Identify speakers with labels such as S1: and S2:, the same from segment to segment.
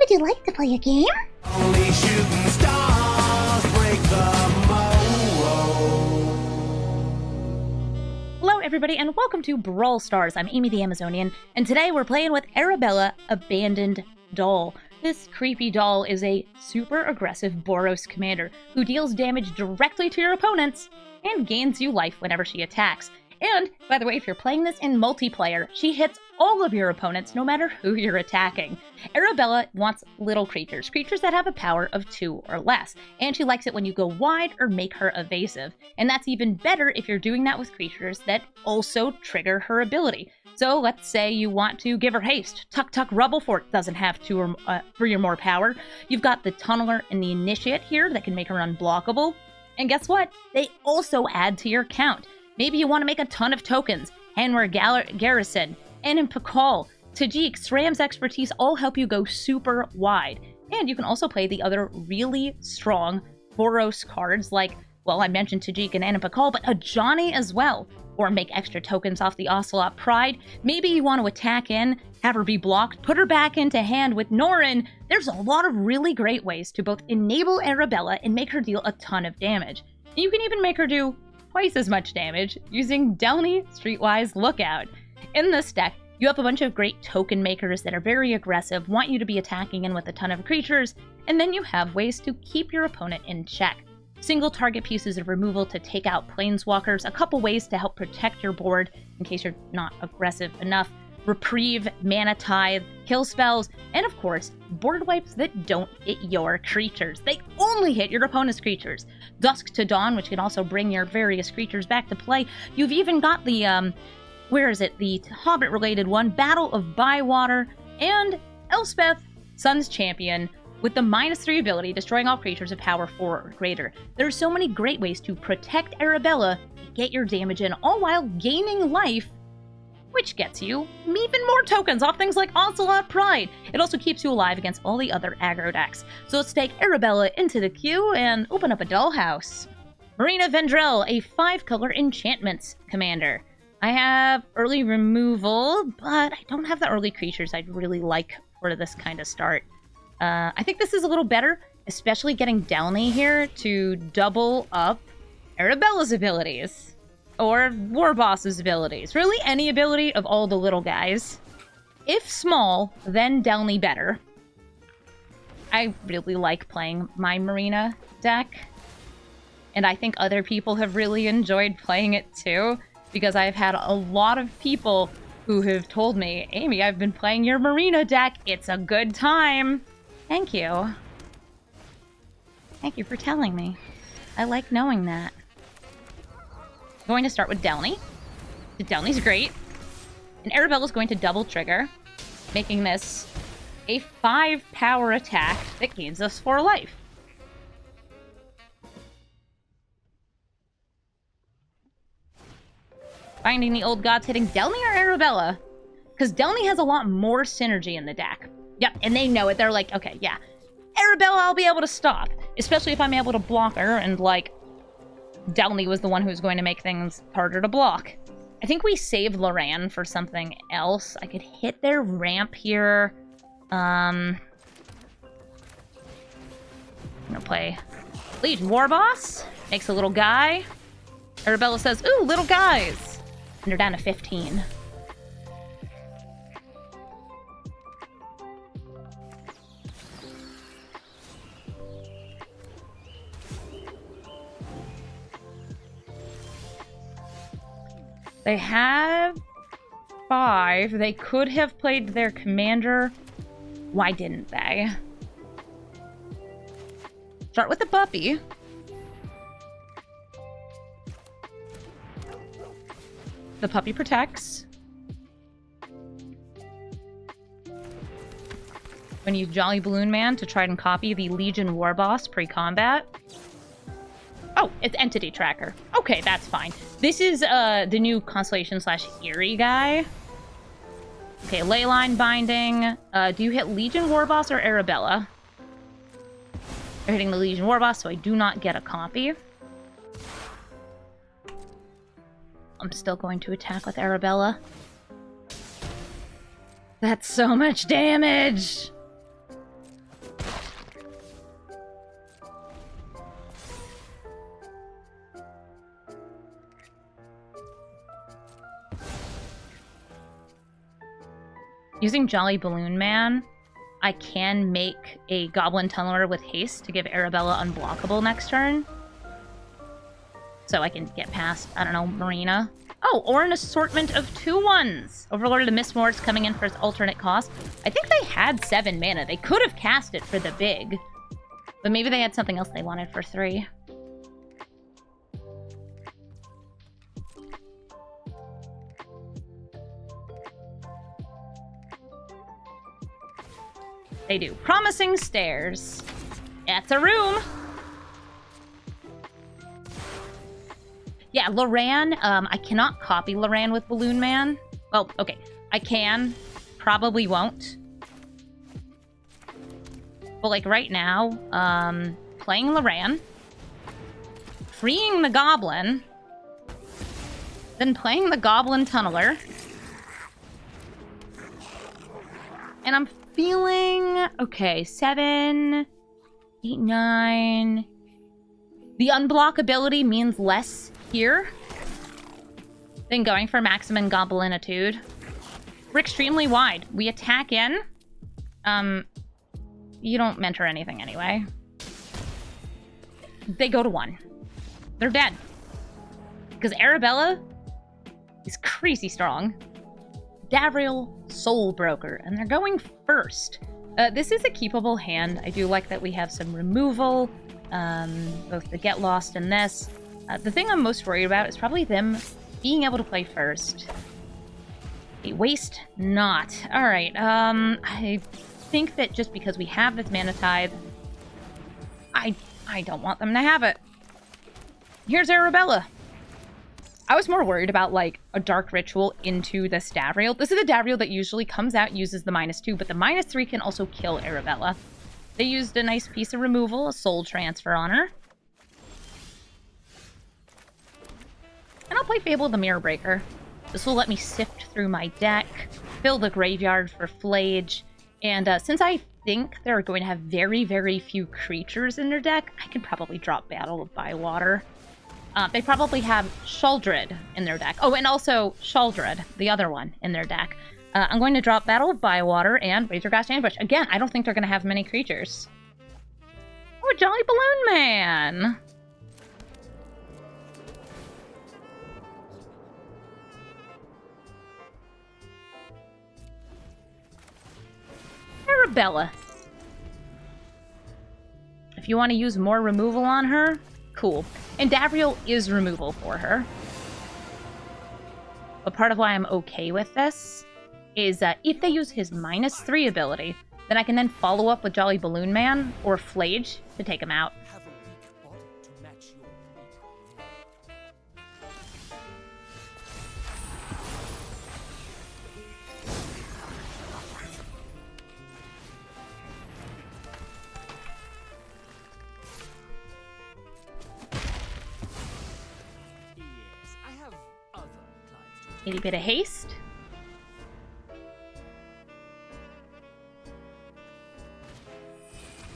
S1: Would you like to play a game?
S2: Only shooting stars break the mold.
S3: Hello everybody and welcome to Brawl Stars. I'm Amy the Amazonian, and today we're playing with Arabella, Abandoned Doll. This creepy doll is a super aggressive Boros commander who deals damage directly to your opponents and gains you life whenever she attacks. And, by the way, if you're playing this in multiplayer, she hits all of your opponents no matter who you're attacking. Arabella wants little creatures that have a power of 2 or less, and she likes it when you go wide or make her evasive. And that's even better if you're doing that with creatures that also trigger her ability. So let's say you want to give her haste. Tuk Tuk Rubblefort doesn't have 2 or 3 or more power. You've got the Tunneler and the Initiate here that can make her unblockable. And guess what? They also add to your count. Maybe you want to make a ton of tokens. Hanwar Garrison, Anim Pakal, Tajik, SRAM's Expertise all help you go super wide. And you can also play the other really strong Boros cards like, well, I mentioned Tajik and Anim Pakal, but a Johnny as well. Or make extra tokens off the Ocelot Pride. Maybe you want to attack in, have her be blocked, put her back into hand with Norin. There's a lot of really great ways to both enable Arabella and make her deal a ton of damage. And you can even make her do twice as much damage using Delny Streetwise Lookout. In this deck, you have a bunch of great token makers that are very aggressive, want you to be attacking in with a ton of creatures, and then you have ways to keep your opponent in check. Single target pieces of removal to take out planeswalkers, a couple ways to help protect your board in case you're not aggressive enough, reprieve, mana tithe, kill spells, and of course, board wipes that don't hit your creatures. They only hit your opponent's creatures. Dusk to Dawn, which can also bring your various creatures back to play. You've even got the, the Hobbit-related one, Battle of Bywater, and Elspeth, Sun's Champion, with the -3 ability, destroying all creatures of power 4 or greater. There are so many great ways to protect Arabella, get your damage in, all while gaining life, which gets you even more tokens off things like Ocelot Pride. It also keeps you alive against all the other aggro decks. So let's take Arabella into the queue and open up a dollhouse. Marina Vendrell, a 5-color enchantments commander. I have early removal, but I don't have the early creatures I'd really like for this kind of start. I think this is a little better, especially getting Delny here to double up Arabella's abilities. Or Warboss's abilities. Really, any ability of all the little guys. If small, then Delny better. I really like playing my Marina deck. And I think other people have really enjoyed playing it too. Because I've had a lot of people who have told me, Amy, I've been playing your Marina deck. It's a good time. Thank you. Thank you for telling me. I like knowing that. Going to start with Delny. Delny's great. And Arabella's going to double trigger, making this a 5-power attack that gains us 4 life. Finding the old gods, hitting Delny or Arabella? Because Delny has a lot more synergy in the deck. Yep, and they know it. They're like, okay, yeah. Arabella, I'll be able to stop. Especially if I'm able to block her and, like, Delny was the one who was going to make things harder to block. I think we save Loran for something else. I could hit their ramp here. I'm gonna play Legion Warboss. Makes a little guy. Arabella says, ooh, little guys. And they're down to 15. They have 5. They could have played their commander. Why didn't they? Start with the puppy. The puppy protects. When you Jolly Balloon Man to try and copy the Legion Warboss pre-combat. Oh, it's Entity Tracker. Okay, that's fine. This is the new Constellation/Eerie guy. Okay, Leyline Binding. Do you hit Legion Warboss or Arabella? They're hitting the Legion Warboss, so I do not get a copy. I'm still going to attack with Arabella. That's so much damage! Using Jolly Balloon Man, I can make a Goblin Tunneler with haste to give Arabella unblockable next turn. So I can get past, I don't know, Marina. Oh, or an assortment of 2/1s. Overlord of the Mistmorts coming in for its alternate cost. I think they had 7 mana. They could have cast it for the big. But maybe they had something else they wanted for 3. They do. Promising Stairs. That's a room. Yeah, Loran, I cannot copy Loran with Balloon Man. Well, okay, I can. Probably won't. But, like, right now, playing Loran, freeing the Goblin, then playing the Goblin Tunneler, and I'm feeling... Okay, 7, 8, 9... The unblockability means less here than going for maximum Goblinitude. We're extremely wide. We attack in. You don't mentor anything anyway. They go to 1. They're dead. Because Arabella is crazy strong. Davriel, Soul Broker, and they're going first. This is a keepable hand. I do like that we have some removal, both the Get Lost and this. The thing I'm most worried about is probably them being able to play first. A waste not. Alright, I think that just because we have this Mana Tithe, I don't want them to have it. Here's Arabella. I was more worried about, like, a Dark Ritual into this Davriel. This is a Davriel that usually comes out, uses the -2, but the -3 can also kill Arabella. They used a nice piece of removal, a Soul Transfer on her. And I'll play Fable the Mirror Breaker. This will let me sift through my deck, fill the graveyard for Flage, and since I think they're going to have very, very few creatures in their deck, I can probably drop Battle of Bywater. They probably have Sheoldred in their deck. Oh, and also Sheoldred, the other one, in their deck. I'm going to drop Battle of Bywater and Razorgrass Ambush. Again, I don't think they're going to have many creatures. Oh, Jolly Balloon Man! Arabella. If you want to use more removal on her, cool. And Davriel is removal for her. But part of why I'm okay with this is if they use his -3 ability, then I can then follow up with Jolly Balloon Man or Flage to take him out. A bit of haste.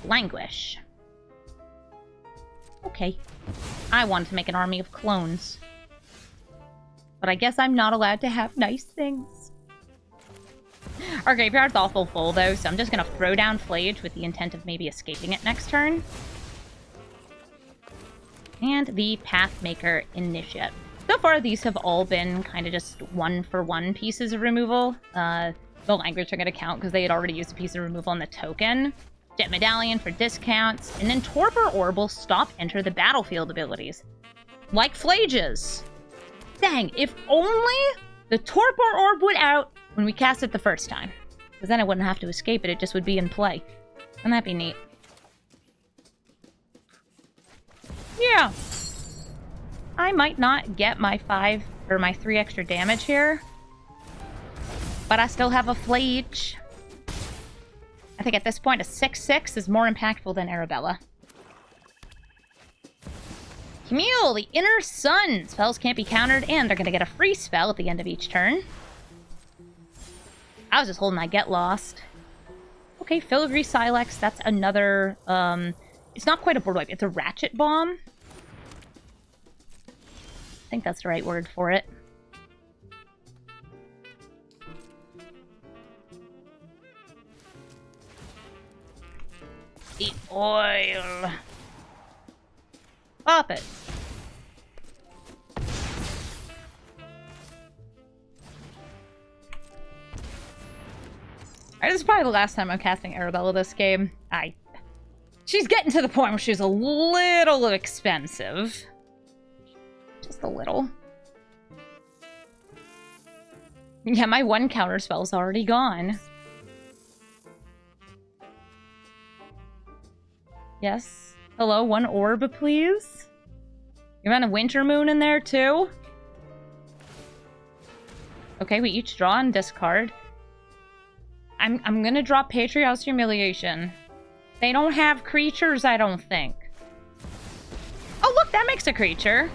S3: Languish. Okay. I wanted to make an army of clones. But I guess I'm not allowed to have nice things. Our graveyard's awful full, though, so I'm just gonna throw down Flage with the intent of maybe escaping it next turn. And the Pathmaker Initiate. So far, these have all been kind of just 1-for-1 pieces of removal. The language are going to count because they had already used a piece of removal on the token. Jet Medallion for discounts. And then Torpor Orb will stop enter the battlefield abilities. Like Flage's. Dang, if only the Torpor Orb would out when we cast it the first time. Because then I wouldn't have to escape it, it just would be in play. Wouldn't that be neat? Yeah. I might not get my 5 or my 3 extra damage here, but I still have a Flage. I think at this point a 6/6 is more impactful than Arabella. Camille, the Inner Sun. Spells can't be countered, and they're going to get a free spell at the end of each turn. I was just holding my Get Lost. Okay, Filigree Silex, that's another, it's not quite a board wipe, it's a Ratchet Bomb. I think that's the right word for it. The oil. Pop it. Alright, this is probably the last time I'm casting Arabella this game. She's getting to the point where she's a little expensive. Just a little. Yeah, my one counter spell's already gone. Yes. Hello, one orb, please? You want a winter moon in there, too? Okay, we each draw and discard. I'm gonna draw Patriarch's Humiliation. They don't have creatures, I don't think. Oh, look, that makes a creature.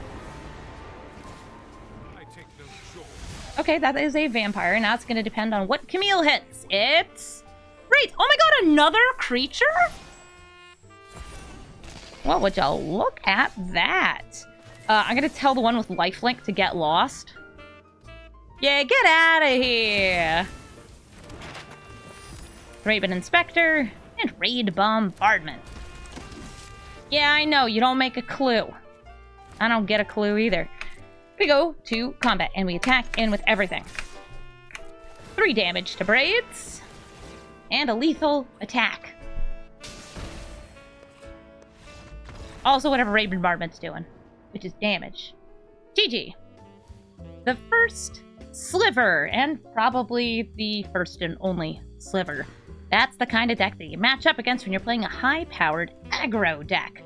S3: Okay, that is a vampire. Now it's gonna depend on what Camille hits. It's... Great! Oh my god, another creature? Well, would y'all look at that? I'm gonna tell the one with lifelink to get lost. Yeah, get out of here! Raven Inspector, and Raid Bombardment. Yeah, I know, you don't make a clue. I don't get a clue either. We go to combat, and we attack in with everything. 3 damage to Braids, and a lethal attack. Also whatever Raid Bombardment's doing, which is damage. GG. The first Sliver, and probably the first and only Sliver. That's the kind of deck that you match up against when you're playing a high-powered aggro deck.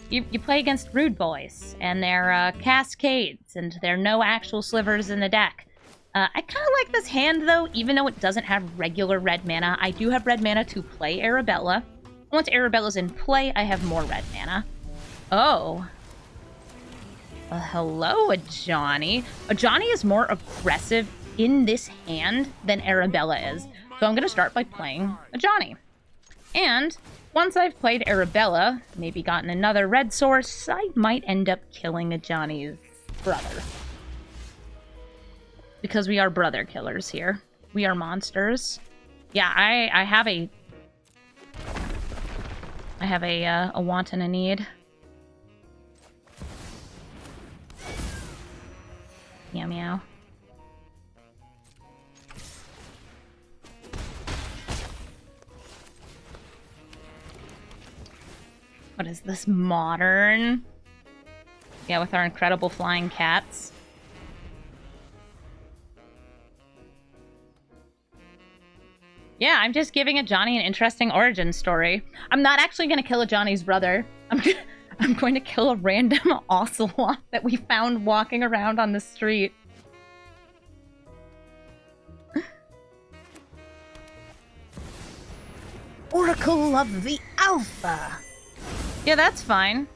S3: You play against Rude Boys, and their Cascades, and there are no actual Slivers in the deck. I kind of like this hand, though, even though it doesn't have regular red mana. I do have red mana to play Arabella. Once Arabella's in play, I have more red mana. Oh. Well, hello, Ajani. Ajani is more aggressive in this hand than Arabella is. So I'm going to start by playing Ajani. And once I've played Arabella, maybe gotten another red source, I might end up killing Ajani's brother. Because we are brother killers here. We are monsters. Yeah, I have a want and a need. Meow meow. What is this, modern? Yeah, with our incredible flying cats. Yeah, I'm just giving Ajani an interesting origin story. I'm not actually going to kill Ajani's brother. I'm going to kill a random ocelot that we found walking around on the street. Oracle of the Alpha. Yeah, that's fine.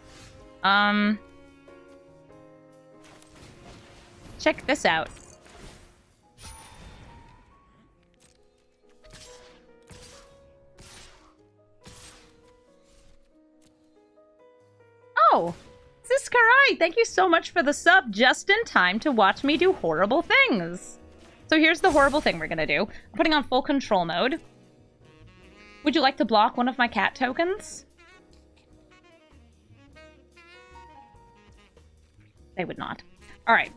S3: Check this out. Oh, Siskarai, thank you so much for the sub, just in time to watch me do horrible things. So here's the horrible thing we're gonna do. I'm putting on full control mode. Would you like to block one of my cat tokens? They would not. Alright.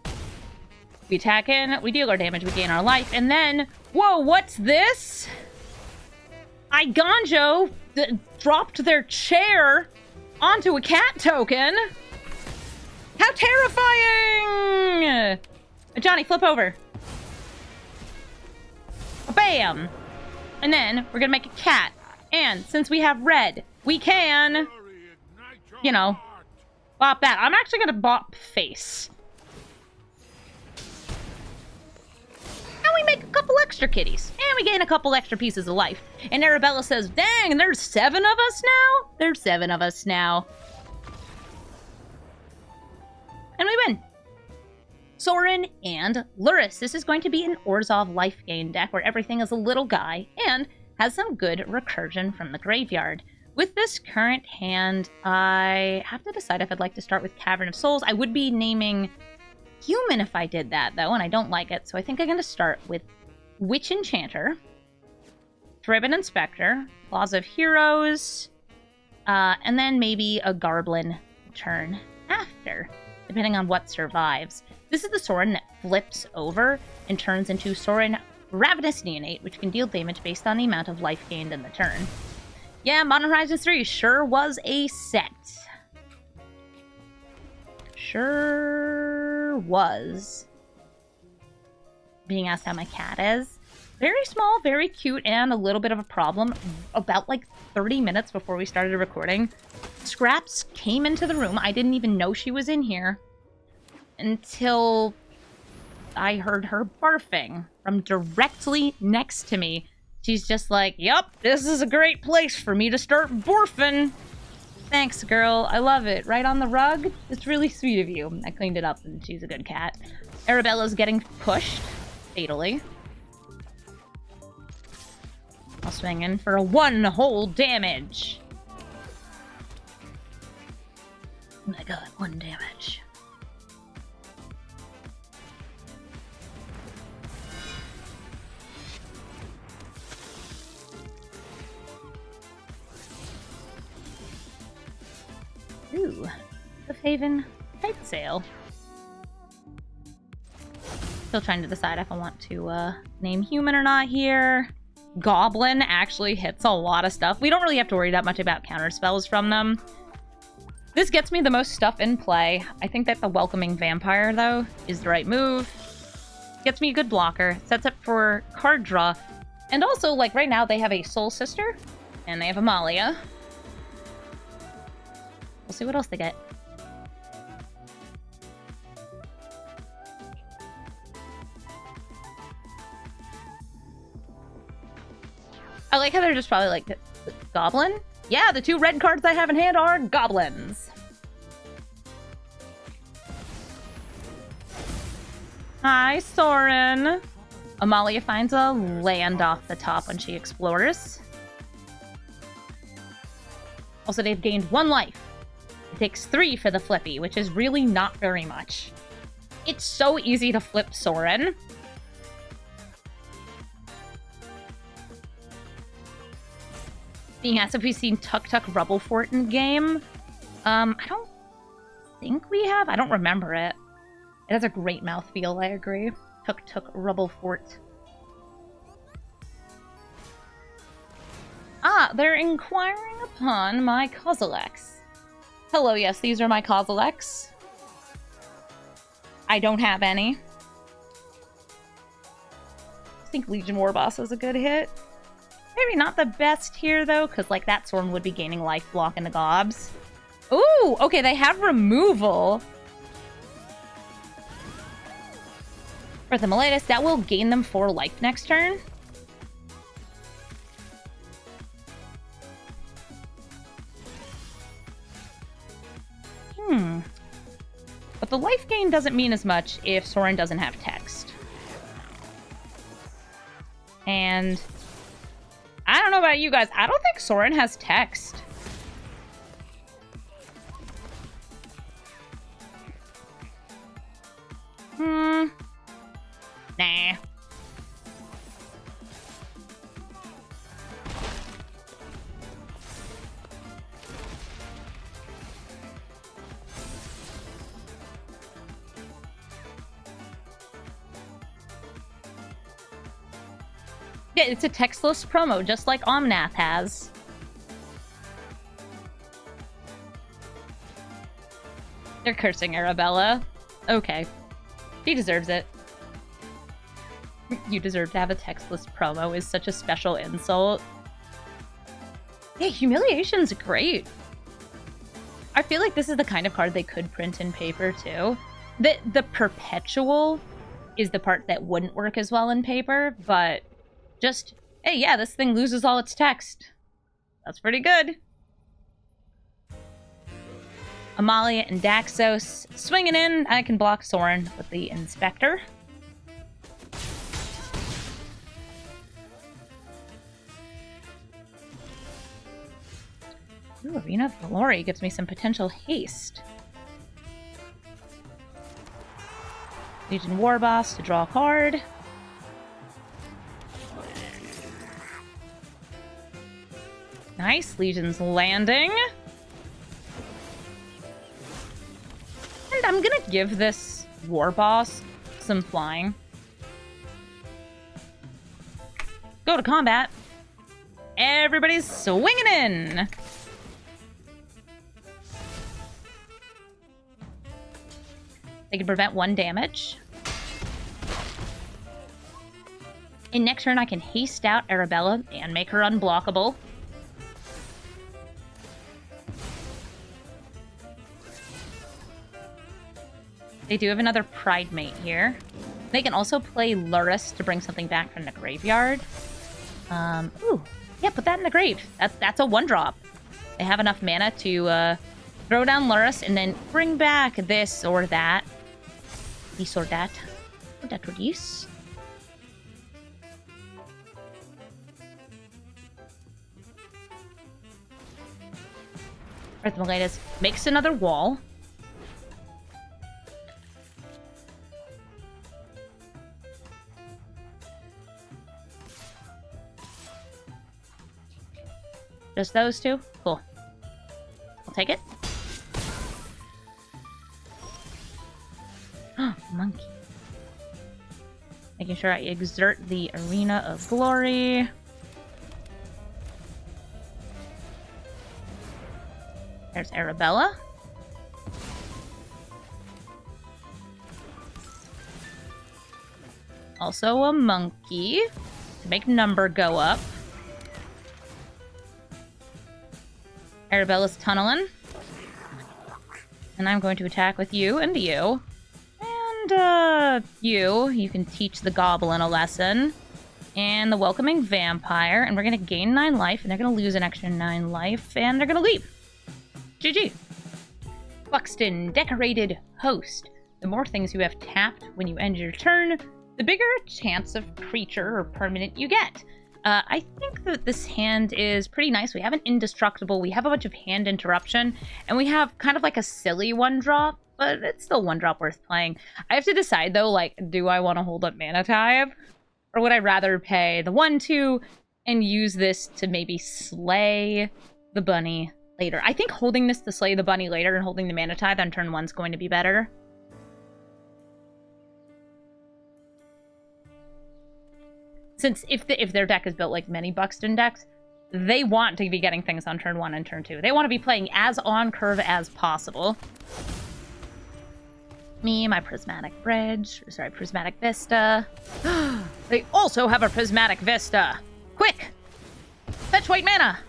S3: We attack in, we deal our damage, we gain our life, and then... Whoa, what's this? Iganjo dropped their chair onto a cat token? How terrifying! Johnny, flip over. Bam! And then we're gonna make a cat. And since we have red, we can... You know... Bop that. I'm actually gonna bop face. And we make a couple extra kitties. And we gain a couple extra pieces of life. And Arabella says, dang, there's 7 of us now? There's 7 of us now. And we win. Sorin and Luris. This is going to be an Orzhov life gain deck where everything is a little guy and has some good recursion from the graveyard. With this current hand, I have to decide if I'd like to start with Cavern of Souls. I would be naming Human if I did that, though, and I don't like it. So I think I'm going to start with Witch Enchanter, Thribbon Inspector, Laws of Heroes, And then maybe a Garblin turn after, depending on what survives. This is the Sorin that flips over and turns into Sorin Ravenous Neonate, which can deal damage based on the amount of life gained in the turn. Yeah, Modern Horizons 3 sure was a set. Sure was. Being asked how my cat is. Very small, very cute, and a little bit of a problem. About like 30 minutes before we started recording, Scraps came into the room. I didn't even know she was in here until I heard her barfing from directly next to me. She's just like, "Yup, this is a great place for me to start barfing." Thanks, girl. I love it. Right on the rug? It's really sweet of you. I cleaned it up, and she's a good cat. Arabella's getting pushed fatally. I'll swing in for a 1 whole damage. Oh my god, 1 damage. Ooh, the Haven Kite Sail. Still trying to decide if I want to name human or not here. Goblin actually hits a lot of stuff. We don't really have to worry that much about counter spells from them. This gets me the most stuff in play. I think that the Welcoming Vampire, though, is the right move. Gets me a good blocker. Sets up for card draw. And also, like, right now, they have a Soul Sister. And they have Amalia. We'll see what else they get. I like how they're just probably like, Goblin? Yeah, the 2 red cards I have in hand are goblins. Hi, Sorin. Amalia finds a land off the top when she explores. Also, they've gained 1 life. It takes 3 for the flippy, which is really not very much. It's so easy to flip Sorin. Being asked if we've seen Tuk Tuk Rubble Fort in game. I don't think we have. I don't remember it. It has a great mouthfeel, I agree. Tuk Tuk Rubble Fort. Ah, they're inquiring upon my Kozalex. Hello, yes, these are my Kozalex. I don't have any. I think Legion Warboss is a good hit. Maybe not the best here, though, because, like, that Sorin would be gaining life block in the gobs. Ooh, okay, they have removal. For the Miletus, that will gain them 4 life next turn. But the life gain doesn't mean as much if Sorin doesn't have text. And I don't know about you guys. I don't think Sorin has text. Nah. Yeah, it's a textless promo, just like Omnath has. They're cursing Arabella. Okay. She deserves it. You deserve to have a textless promo is such a special insult. Yeah, Humiliation's great. I feel like this is the kind of card they could print in paper, too. The Perpetual is the part that wouldn't work as well in paper, but just, hey, yeah, this thing loses all its text. That's pretty good. Amalia and Daxos swinging in. I can block Sorin with the Inspector. Ooh, Arena of Glory gives me some potential haste. Legion Warboss to draw a card. Nice, Legion's landing. I'm gonna give this war boss some flying. Go to combat. Everybody's swinging in. They can prevent 1 damage. In next turn, I can haste out Arabella and make her unblockable. They do have another Pride Mate here. They can also play Luris to bring something back from the graveyard. Ooh, yeah, put that in the grave. That's a 1-drop. They have enough mana to throw down Luris and then bring back this or that. This or that. Or that or this. Earth Miletus makes another wall. Just those two? Cool. I'll take it. Monkey. Making sure I exert the Arena of Glory. There's Arabella. Also a monkey to make number go up. Arabella's tunneling. And I'm going to attack with you and you. And, you can teach the goblin a lesson. And the welcoming vampire. And we're going to gain 9 life. And they're going to lose an extra 9 life. And they're going to leave. GG. Buxton, decorated host. The more things you have tapped when you end your turn, the bigger chance of creature or permanent you get. I think that this hand is pretty nice. We have an indestructible, we have a bunch of hand interruption, and we have kind of like a silly 1-drop, but it's still 1-drop worth playing. I have to decide though, like, do I want to hold up Mana Tithe? Or would I rather pay the 1-2 and use this to maybe slay the bunny later? I think holding this to slay the bunny later and holding the Mana Tithe on turn 1 is going to be better. Since if their deck is built like many Buxton decks, they want to be getting things on turn 1 and turn 2. They want to be playing as on curve as possible. Me, my Prismatic Bridge, sorry, Prismatic Vista. They also have a Prismatic Vista. Quick! Fetch white mana!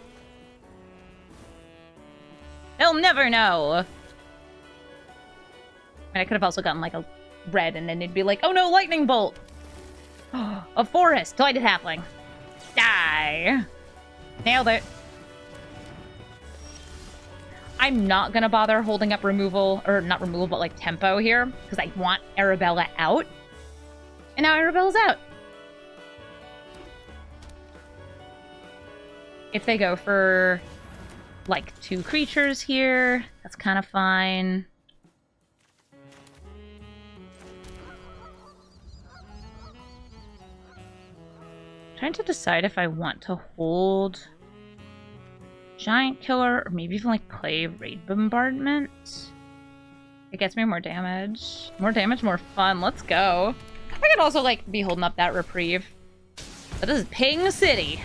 S3: They'll never know. I mean, I could have also gotten like a red and then they'd be like, oh no, lightning bolt! A forest! Delighted halfling. Die! Nailed it. I'm not gonna bother holding up removal, or not removal, but like tempo here, because I want Arabella out. And now Arabella's out. If they go for like 2 creatures here, that's kind of fine. Trying to decide if I want to hold Giant Killer or maybe even like play Raid Bombardment. It gets me more damage. More damage, more fun. Let's go. I could also like be holding up that Reprieve. But this is Ping City.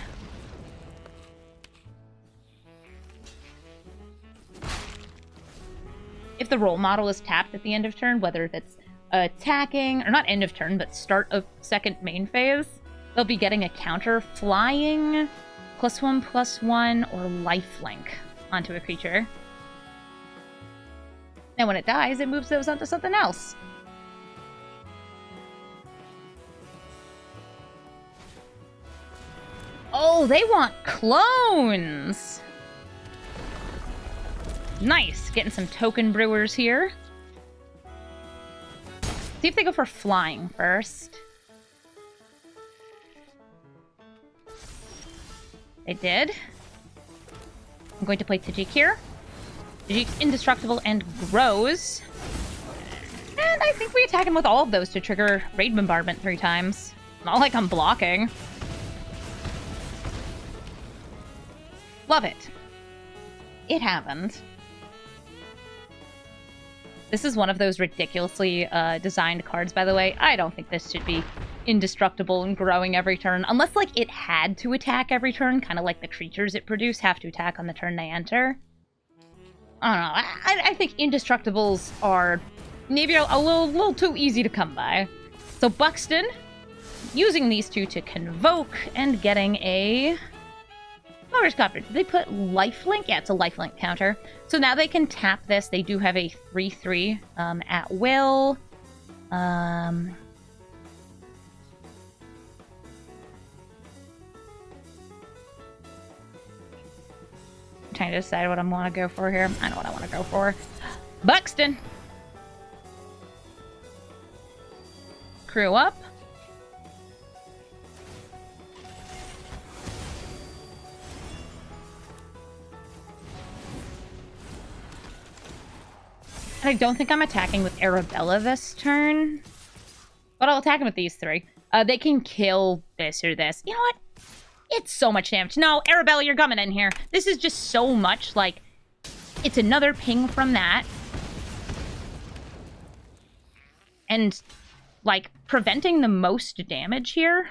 S3: If the role model is tapped at the end of turn, whether it's attacking, or not end of turn, but start of second main phase, they'll be getting a counter flying, +1/+1, or lifelink onto a creature. And when it dies, it moves those onto something else. Oh, they want clones! Nice! Getting some token brewers here. See if they go for flying first. They did. I'm going to play Tajik here. Tajik's indestructible and grows. And I think we attack him with all of those to trigger Raid Bombardment 3 times. Not like I'm blocking. Love it. It happened. This is one of those ridiculously designed cards, by the way. I don't think this should be indestructible and growing every turn. Unless, like, it had to attack every turn, kind of like the creatures it produce have to attack on the turn they enter. I don't know. I think indestructibles are maybe a little too easy to come by. So Buxton, using these two to convoke and getting a... Power Copter. Did they put lifelink? Yeah, it's a lifelink counter. So now they can tap this. They do have a 3/3 at will. I'm trying to decide what I want to go for here. I know what I want to go for. Buxton. Crew up. I don't think I'm attacking with Arabella this turn. But I'll attack him with these three. They can kill this or this. You know what? It's so much damage. No, Arabella, you're coming in here. This is just so much. Like, it's another ping from that. And, like, preventing the most damage here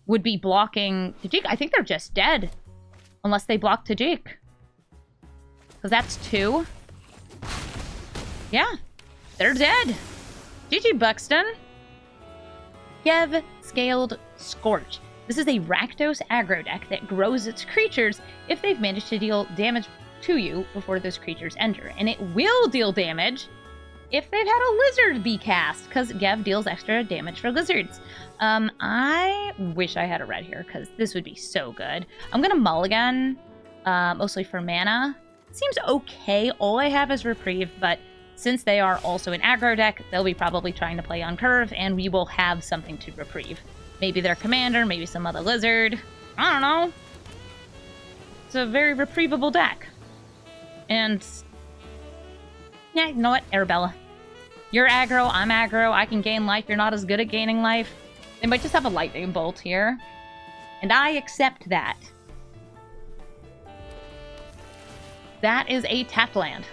S3: would be blocking Tajik. I think they're just dead. Unless they block Tajik. Because that's 2. Yeah, they're dead. GG Buxton. Gev scaled Scorch. This is a Rakdos aggro deck that grows its creatures if they've managed to deal damage to you before those creatures enter. And it will deal damage if they've had a lizard be cast, because Gev deals extra damage for lizards. I wish I had a red here, because this would be so good. I'm going to mulligan, mostly for mana. Seems okay. All I have is Reprieve, but since they are also an aggro deck, they'll be probably trying to play on curve, and we will have something to reprieve. Maybe their commander, maybe some other lizard. I don't know. It's a very reprievable deck. And... yeah, you know what? Arabella. You're aggro, I'm aggro, I can gain life, you're not as good at gaining life. They might just have a lightning bolt here. And I accept that. That is a tapped land.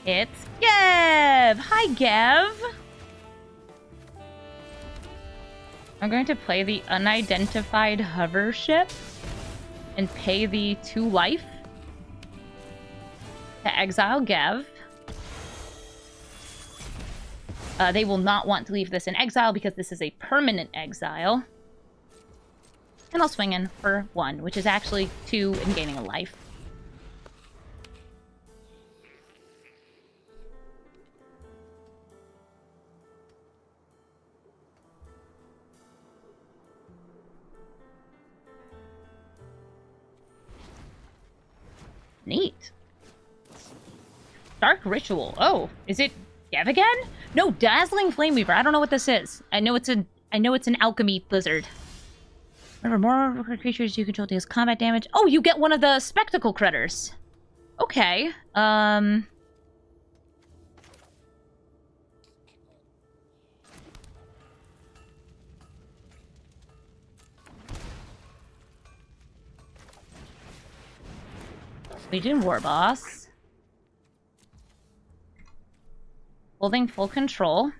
S3: It's Gev! Hi, Gev! I'm going to play the unidentified hover ship and pay the 2 life to exile Gev. They will not want to leave this in exile because this is a permanent exile. And I'll swing in for 1, which is actually 2 and gaining a life. Neat. Dark Ritual. Oh, is it Gev again? No, Dazzling Flameweaver. I don't know what this is. I know it's an alchemy lizard. Whenever more creatures you control deals combat damage. Oh, you get one of the spectacle critters. Okay. Legion Warboss. Holding full control.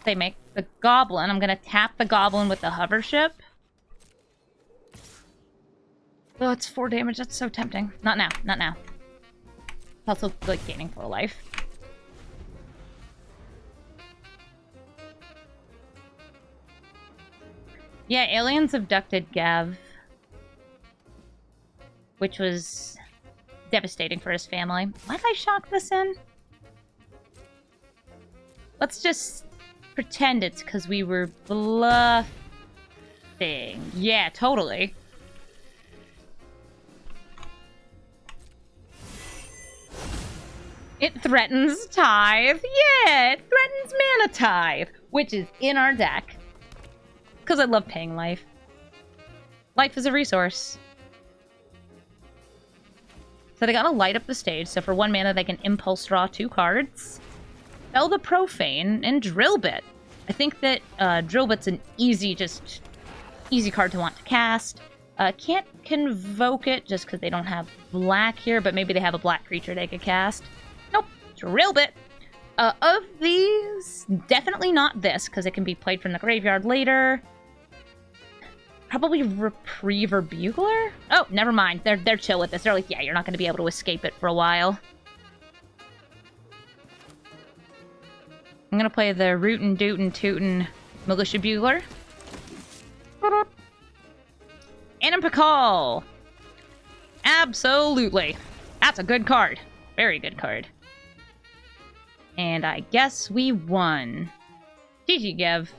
S3: They make the goblin. I'm gonna tap the goblin with the hover ship. Oh, it's 4 damage. That's so tempting. Not now. Not now. Also, like, gaining 4 life. Yeah, aliens abducted Gav. Which was devastating for his family. Why did I shock this in? Let's just pretend it's because we were bluffing. Yeah, totally. It threatens Tithe. Yeah, it threatens Mana Tithe, which is in our deck. Because I love paying life. Life is a resource. So they gotta light up the stage, so for 1 mana they can impulse draw 2 cards. Spell the Profane and Drill Bit. I think that Drill Bit's an easy Easy card to want to cast. Can't convoke it just because they don't have black here, but maybe they have a black creature they could cast. Nope, drill bit. Of these, definitely not this, because it can be played from the graveyard later. Probably Reprieve or Bugler? Oh, never mind. They're chill with this. They're like, yeah, you're not going to be able to escape it for a while. I'm going to play the Rootin' Dootin' Tootin' Militia Bugler. Animpakal! Absolutely. That's a good card. Very good card. And I guess we won. GG, Gev.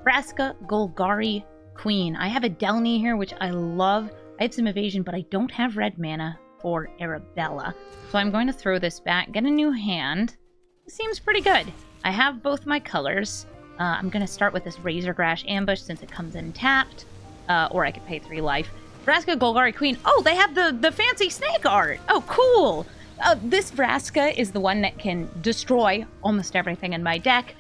S3: Vraska, Golgari, Queen. I have a Delny here, which I love. I have some evasion, but I don't have red mana for Arabella. So I'm going to throw this back, get a new hand. It seems pretty good. I have both my colors. I'm going to start with this Razorgrash Ambush since it comes in tapped. Or I could pay 3 life. Vraska, Golgari, Queen. Oh, they have the fancy snake art. Oh, cool. This Vraska is the one that can destroy almost everything in my deck.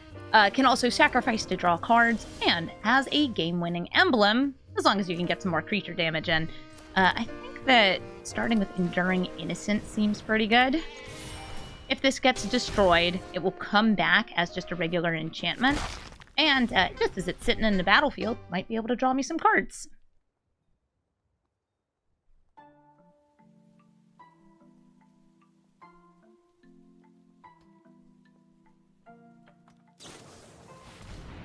S3: Can also sacrifice to draw cards, and has a game-winning emblem, as long as you can get some more creature damage in. I think that starting with Enduring Innocence seems pretty good. If this gets destroyed, it will come back as just a regular enchantment. And just as it's sitting in the battlefield, might be able to draw me some cards.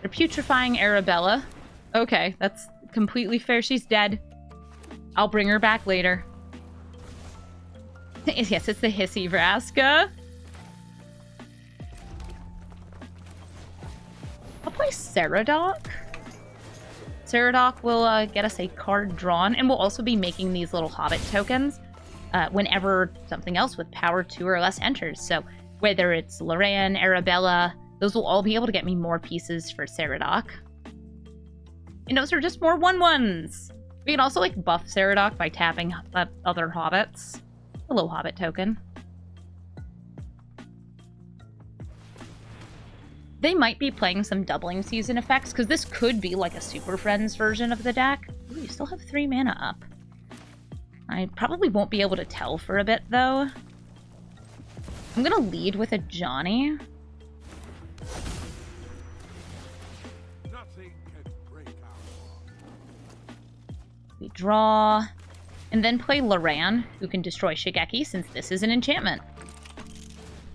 S3: They're putrefying Arabella. Okay, that's completely fair. She's dead. I'll bring her back later. Yes, it's the hissy Vraska. I'll play Ceradoc. Ceradoc will get us a card drawn, and we'll also be making these little Hobbit tokens whenever something else with power 2 or less enters. So whether it's Loran, Arabella, those will all be able to get me more pieces for Ceradoc. And those are just more 1/1s. We can also like buff Ceradoc by tapping other Hobbits. A little Hobbit token. They might be playing some doubling season effects, because this could be like a Super Friends version of the deck. Ooh, you still have 3 mana up. I probably won't be able to tell for a bit, though. I'm gonna lead with a Johnny.
S2: Nothing can break our...
S3: We draw, and then play Loran, who can destroy Shigeki, since this is an enchantment.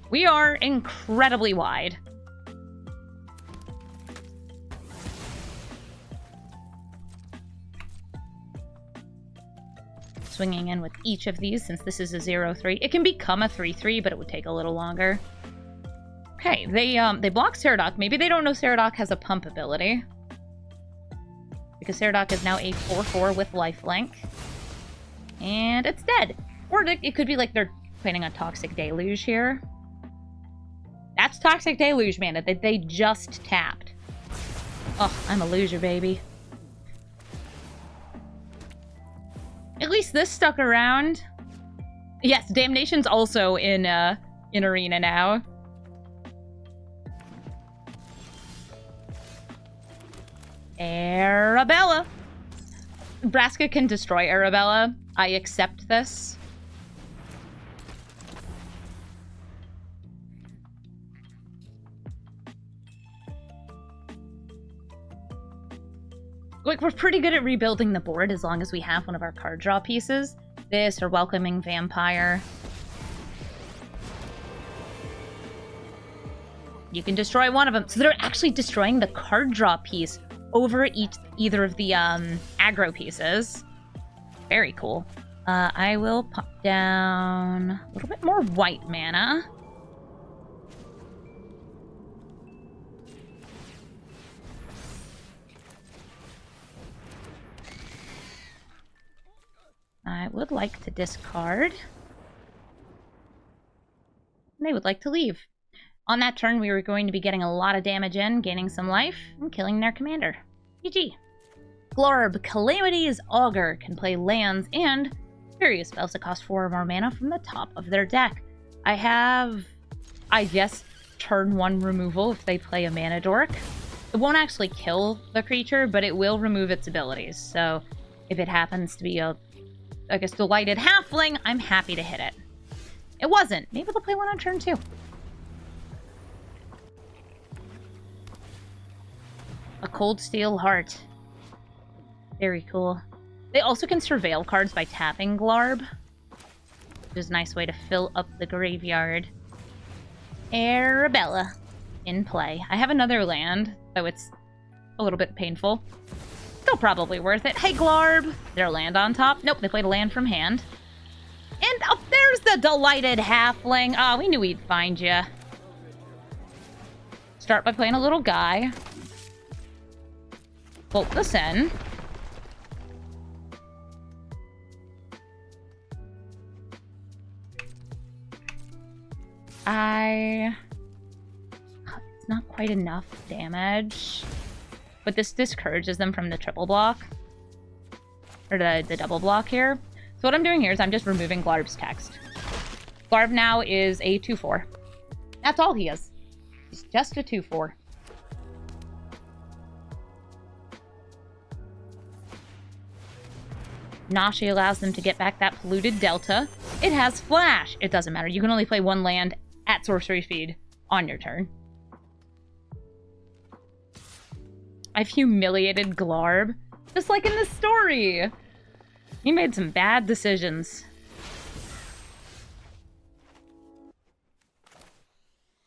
S3: We are incredibly wide. Swinging in with each of these, since this is a 0/3. It can become a 3/3, but it would take a little longer. Okay, they block Ceradoc. Maybe they don't know Ceradoc has a pump ability. Because Ceradoc is now a 4/4 with lifelink. And it's dead. Or it could be like they're planning on Toxic Deluge here. That's Toxic Deluge mana that they just tapped. Oh, I'm a loser, baby. At least this stuck around. Yes, Damnation's also in Arena now. Arabella. Vraska can destroy Arabella. I accept this. Like, we're pretty good at rebuilding the board as long as we have one of our card draw pieces. This or Welcoming Vampire. You can destroy one of them. So they're actually destroying the card draw piece over either of the aggro pieces. Very cool. I will pop down a little bit more white mana. I would like to discard. They would like to leave. On that turn, we were going to be getting a lot of damage in, gaining some life, and killing their commander. GG. Glarb, Calamity's Augur can play lands and various spells that cost 4 or more mana from the top of their deck. I have, I guess, turn 1 removal if they play a mana dork. It won't actually kill the creature, but it will remove its abilities. So if it happens to be a, I guess, delighted halfling, I'm happy to hit it. It wasn't. Maybe they'll play one on turn 2. A cold steel heart. Very cool. They also can surveil cards by tapping Glarb, which is a nice way to fill up the graveyard. Arabella in play. I have another land, though it's a little bit painful. Still probably worth it. Hey, Glarb! Their land on top. Nope, they played a land from hand. And oh, there's the delighted halfling. Ah, we knew we'd find you. Start by playing a little guy. Bolt this in. It's not quite enough damage. But this discourages them from the triple block. Or the double block here. So what I'm doing here is I'm just removing Glarb's text. Glarb now is a 2/4. That's all he is. He's just a 2/4. Nashi allows them to get back that polluted delta. It has flash. It doesn't matter. You can only play one land at sorcery speed on your turn. I've humiliated Glarb, just like in the story. He made some bad decisions.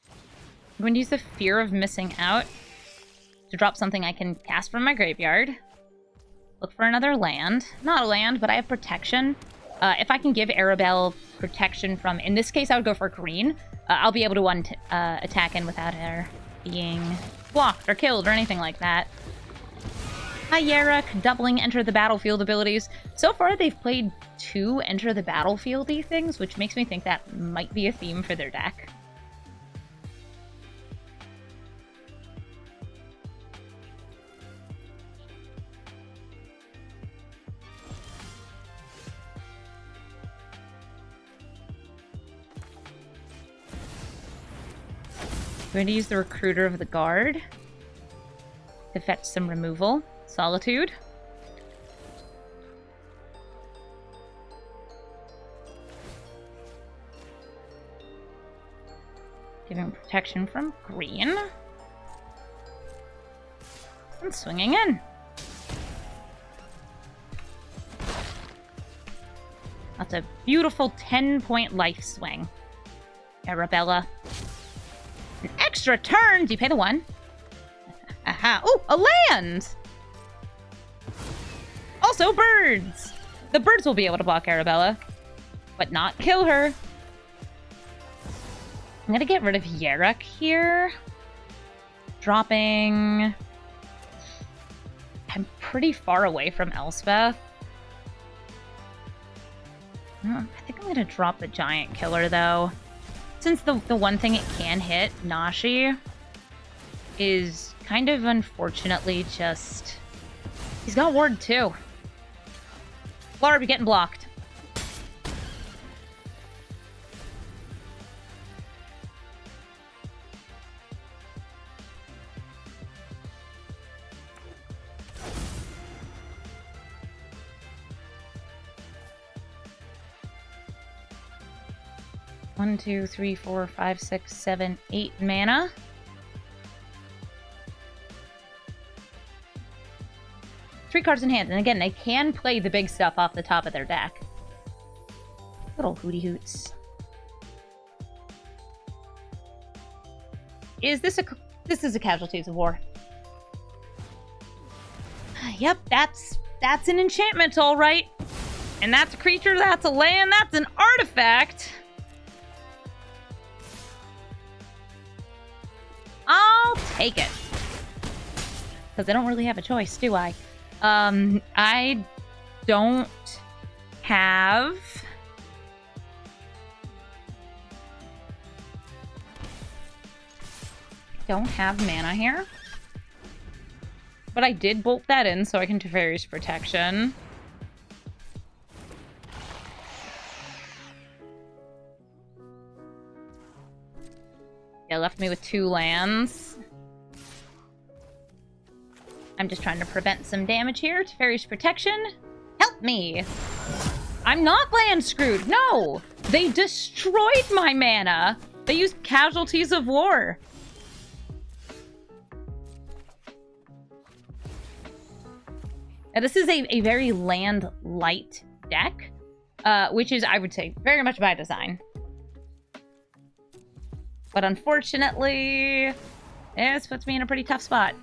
S3: I'm going to use the fear of missing out to drop something I can cast from my graveyard. Look for another land. Not a land, but I have protection. If I can give Arabella protection from... In this case, I would go for green. I'll be able to attack in without her being blocked or killed or anything like that. Hi, Yarok. Doubling Enter the Battlefield abilities. So far, they've played 2 Enter the Battlefield-y things, which makes me think that might be a theme for their deck. I'm going to use the Recruiter of the Guard to fetch some removal. Solitude. Giving protection from green. And swinging in. That's a beautiful 10-point life swing. Arabella. An extra turn! Do you pay the 1? Aha. Oh, a land! Also birds! The birds will be able to block Arabella, but not kill her. I'm gonna get rid of Yarok here. Dropping... I'm pretty far away from Elspeth. I think I'm gonna drop the giant killer, though. Since the one thing it can hit, Nashi, is kind of unfortunately just... He's got Ward 2. Glarb, you're getting blocked. One, 2, 3, 4, 5, 6, 7, 8 mana. Three cards in hand, and again, they can play the big stuff off the top of their deck. Little hooty hoots. This is a Casualties of War. Yep, that's an enchantment, all right. And that's a creature, that's a land, that's an artifact. I'll take it. Because I don't really have a choice, do I? I don't have... mana here. But I did bolt that in so I can Teferi's Protection. Yeah, left me with 2 lands. I'm just trying to prevent some damage here to Fairy's protection. Help me! I'm not land screwed, no! They destroyed my mana! They used Casualties of War. Now, this is a very land-light deck, which is, I would say, very much by design. But unfortunately, this puts me in a pretty tough spot.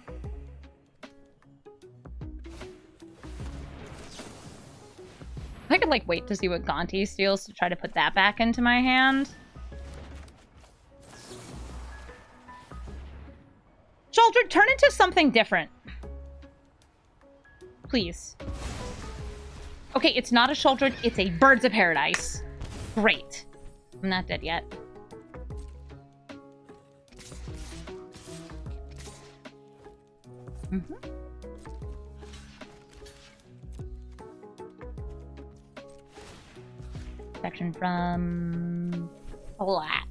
S3: I could, like, wait to see what Gonti steals to try to put that back into my hand. Shoulder, turn into something different. Please. Okay, it's not a Shoulder, it's a Birds of Paradise. Great. I'm not dead yet. Mm-hmm. Protection from black.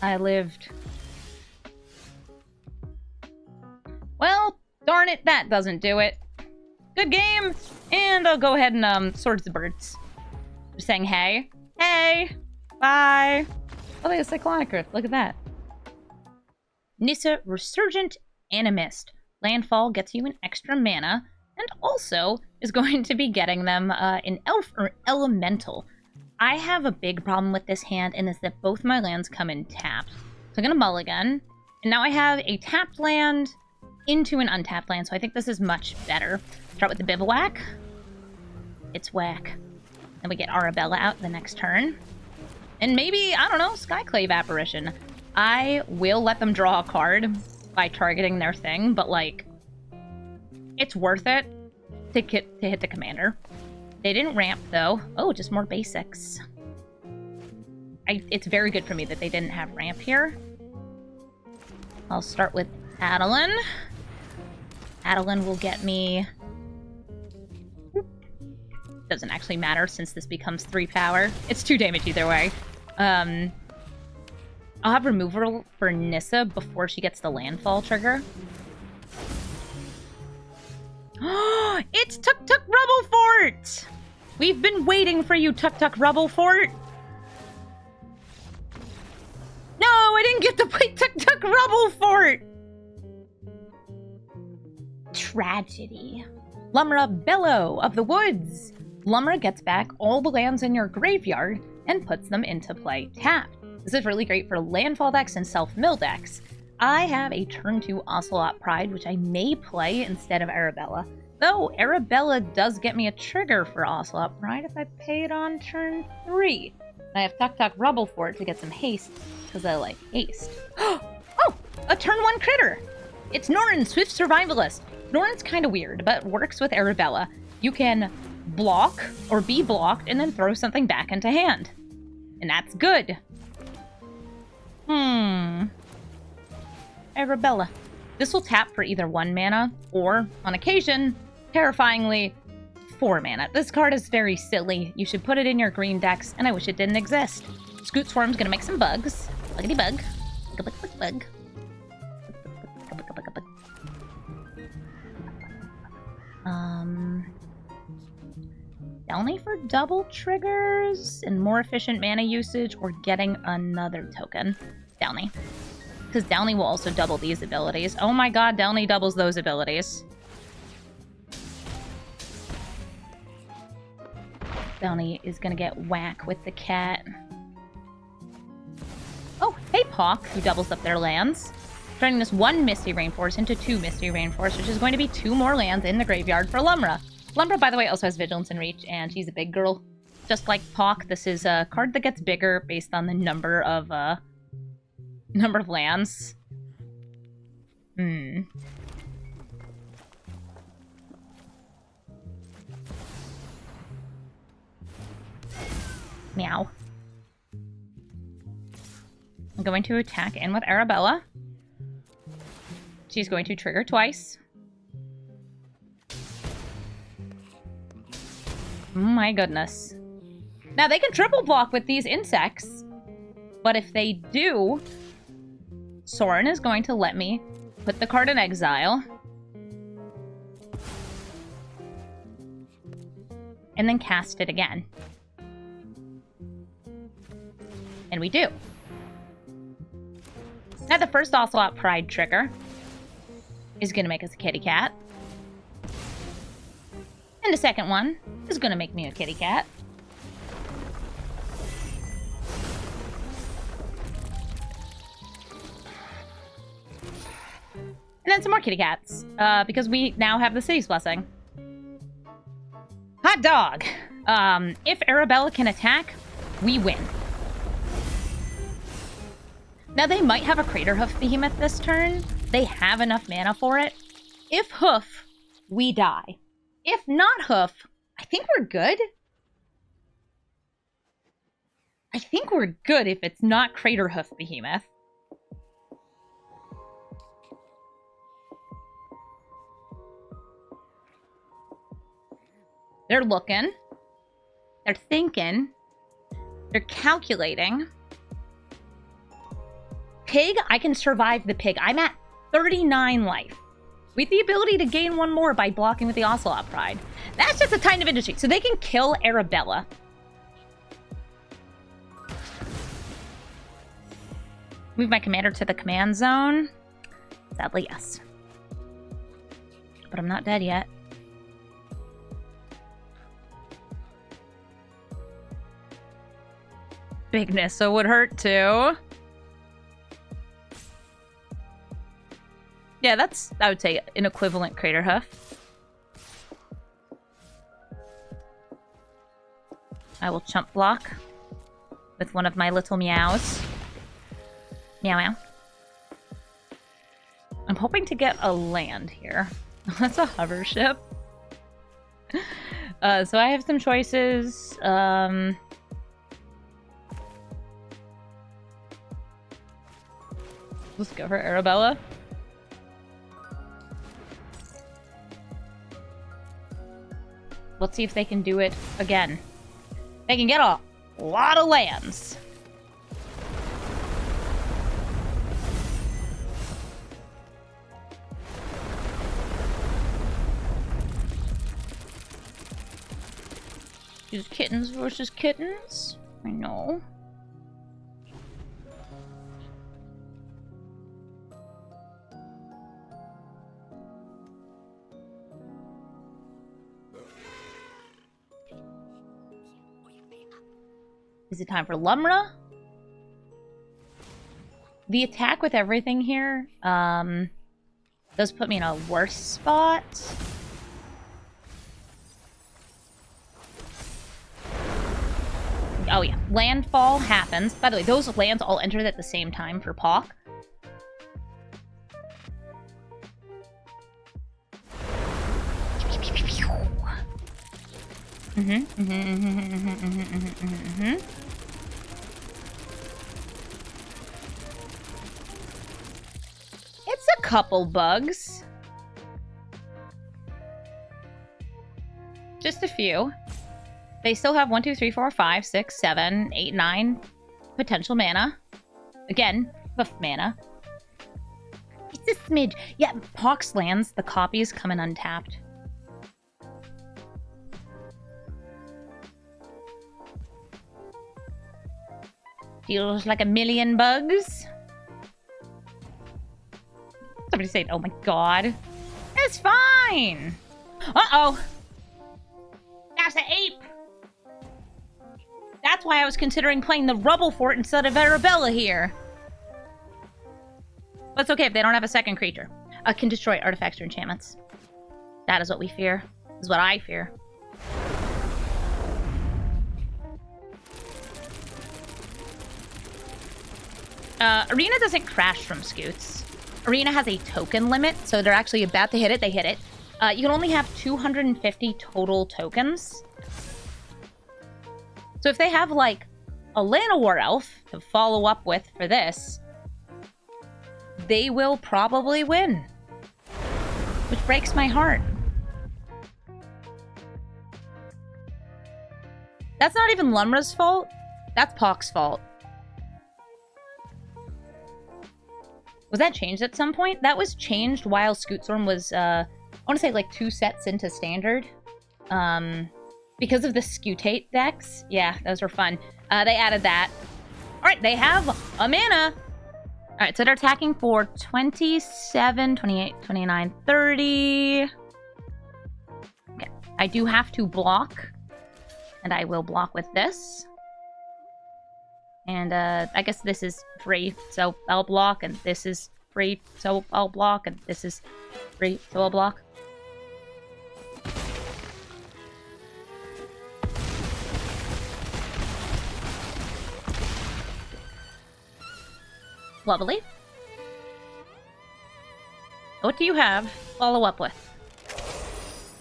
S3: I lived. Well, darn it, that doesn't do it. Good game, and I'll go ahead and Swords the Birds. Just saying hey. Hey! Bye! Oh, they have Cyclonic Rift, look at that. Nissa, Resurgent, Animist. Landfall gets you an extra mana, and also is going to be getting them an Elf or Elemental. I have a big problem with this hand, and is that both my lands come in tapped. So I'm going to mulligan, and now I have a tapped land into an untapped land, so I think this is much better. Start with the Bivouac. It's whack. Then we get Arabella out the next turn. And maybe, I don't know, Skyclave Apparition. I will let them draw a card by targeting their thing, but, like, it's worth it to hit the commander. They didn't ramp, though. Oh, just more basics. It's very good for me that they didn't have ramp here. I'll start with Adeline. Adeline will get me... Doesn't actually matter since this becomes 3 power. It's 2 damage either way. I'll have removal for Nissa before she gets the landfall trigger. It's Tuk Tuk Rubble Fort! We've been waiting for you, Tuk Tuk Rubble Fort! No, I didn't get to play Tuk Tuk Rubble Fort! Tragedy. Lumra, Bellow of the Woods. Lumra gets back all the lands in your graveyard and puts them into play tapped. This is really great for landfall decks and self-mill decks. I have a turn 2 Ocelot Pride, which I may play instead of Arabella. Though, Arabella does get me a trigger for Ocelot Pride if I pay it on turn 3. I have Tuk Tuk Rubble Fort to get some haste, because I like haste. Oh! A turn 1 critter! It's Norin, Swift Survivalist. Norin's kind of weird, but works with Arabella. You can block, or be blocked, and then throw something back into hand. And that's good. Arabella. This will tap for either 1 mana, or, on occasion, terrifyingly, 4 mana. This card is very silly. You should put it in your green decks, and I wish it didn't exist. Scoot Swarm's gonna make some bugs. Buggity bug. Bug, bug, bug, bug. Only for double triggers and more efficient mana usage, or getting another token. Downey. Because Downey will also double these abilities. Oh my god, Downey doubles those abilities. Downey is gonna get whack with the cat. Oh, hey Pawk, who doubles up their lands. Turning this 1 Misty Rainforest into 2 Misty Rainforest, which is going to be 2 more lands in the graveyard for Lumra. Lumra, by the way, also has Vigilance and Reach, and she's a big girl. Just like Pawk, this is a card that gets bigger based on the number of lands. Meow. I'm going to attack in with Arabella. She's going to trigger twice. Oh my goodness. Now they can triple block with these insects. But if they do, Sorin is going to let me put the card in exile. And then cast it again. And we do. Now the first Ocelot Pride trigger is going to make us a kitty cat. And the second one is going to make me a kitty cat. And then some more kitty cats, because we now have the City's Blessing. Hot dog! If Arabella can attack, we win. Now, they might have a Crater Hoof Behemoth this turn. They have enough mana for it. If Hoof, we die. If not Hoof, I think we're good. I think we're good if it's not Crater Hoof Behemoth. They're looking. They're thinking. They're calculating. Pig, I can survive the pig. I'm at 39 life. With the ability to gain one more by blocking with the Ocelot Pride. That's just a tiny of industry. So they can kill Arabella. Move my commander to the command zone. Sadly, yes. But I'm not dead yet. Big Nissa would hurt too. Yeah, that's, I would say, an equivalent Crater Hoof. I will chump block with one of my little meows. Meow meow. I'm hoping to get a land here. That's a hover ship. So I have some choices. Let's go for Arabella. Let's see if they can do it again. They can get a lot of lands. Just kittens versus kittens. I know. Is it time for Lumra? The attack with everything here does put me in a worse spot. Oh yeah, landfall happens. By the way, those lands all entered at the same time for POC. It's a couple bugs. Just a few. They still have 1, 2, 3, 4, 5, 6, 7, 8, 9 potential mana. Again, buff mana. It's a smidge. Yeah, Pox lands, the copies come in untapped. Feels like a million bugs. Somebody said, oh my god. It's fine. Uh-oh. That's an ape. That's why I was considering playing the Rubble Fort instead of Arabella here. But it's okay if they don't have a second creature. Can destroy artifacts or enchantments. That is what we fear. Is what I fear. Arena doesn't crash from Scoots. Arena has a token limit, so they're actually about to hit it. They hit it. You can only have 250 total tokens. So if they have, like, a Llanowar Elf to follow up with for this, they will probably win. Which breaks my heart. That's not even Lumra's fault. That's Pox's fault. Was that changed at some point? That was changed while Scootstorm was, I want to say like 2 sets into Standard. Because of the Scootate decks. Yeah, those were fun. They added that. Alright, they have a mana! Alright, so they're attacking for 27, 28, 29, 30. Okay, I do have to block. And I will block with this. And I guess this is free, so I'll block. And this is free, so I'll block. And this is free, so I'll block. Lovely. What do you have? Follow up with?